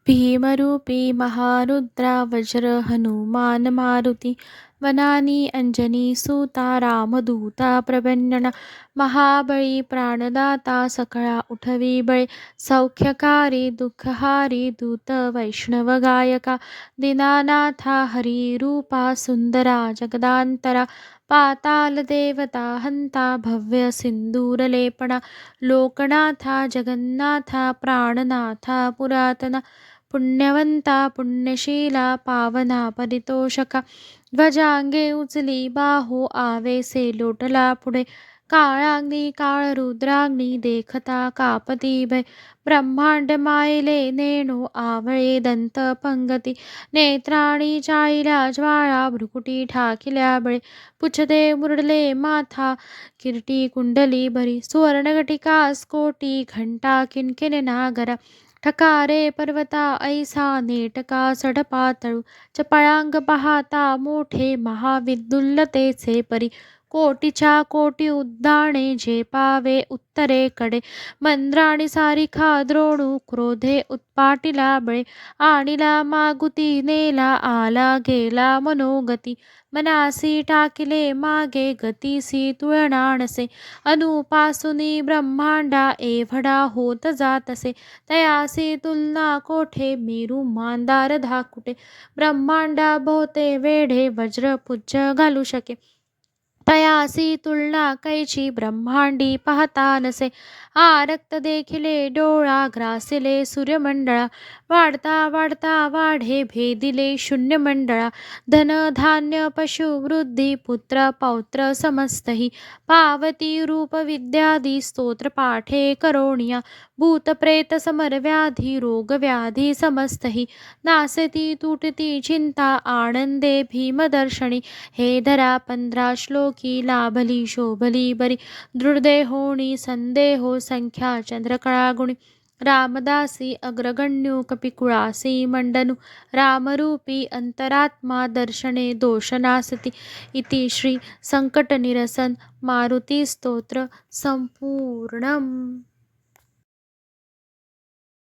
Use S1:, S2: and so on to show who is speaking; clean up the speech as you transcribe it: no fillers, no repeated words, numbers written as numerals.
S1: भीमरूपी महारुद्रा वज्र हनुमान मारुती वनानी अंजनी सुता रामदूता प्रभंजना महाबळी प्राणदाता सकळा उठवी बळे सौख्यकारी दुःखहारी दूत वैष्णव गायका दीनानाथा हरी रूपा सुंदरा जगदांतरा पाताल देवता हंता भव्य सिंदूरलेपणा लोकनाथा जगन्नाथा प्राणनाथा पुरातना पुण्यवंता पुण्यशीला पावना परितोषका ध्वजांगे उचली बाहू आवेसे लोटला पुढे काळाग्नी काळरुद्राग्नी देखता कापती भय ब्रह्मांड मायले नेणो आवळे दंत पंगती नेत्राणी चाळील्या ज्वाळा भ्रुकुटी ठाकिल्या बळे पुच्छते मुरडले माथा किरीटी कुंडली भरी सुवर्णघटिका स्कोटी घंटा किणकिण नागरा ठकारे पर्वता ऐसा नेटका सडपातळू चपळांग पाहता मोठे महाविदुल्लतेचे परी कोटीच्या कोटी उद्दाणे जे पावे उत्तरेकडे मंद्राणी सारिखा द्रोणू क्रोधे उत्पाटिला बळे आणिला मागुती नेला आला गेला मनोगती मनासी टाकिले मागे गतीसी तुळणाणसे अनुपासुनी ब्रह्मांडा एवढा होत जातसे तयासी तुलना कोठे मेरू मांदार धाकुटे ब्रह्मांडा भोवते वेढे वज्रपुज्ज घालू शके तयासी तुलना कैची ब्रह्मांडी पाहता नसे आरक्त देखिले डोळा ग्रासिले सूर्यमंडळा वाढता वाढता वाढे भेदिले शून्यमंडळा धन धान्य पशु वृद्धी पुत्र पौत्र समस्तही पावती रूप विद्यादी स्तोत्र पाठे करोणिया भूत प्रेत समर व्याधी रोग व्याधी समस्तही नासती तुटती चिंता आनंदे भीमदर्शनी हे धरा 15 श्लोकी लाभली शोभली बरी दृढदेहोणी संदेहो संख्या चंद्रकळागुणी रामदासी अग्रगण्यू कपिकुळासी मंडनु रामरूपी अंतरात्मा दर्शने दोषनासती इति श्री संकटनिरसन मारुती स्तोत्र संपूर्णम।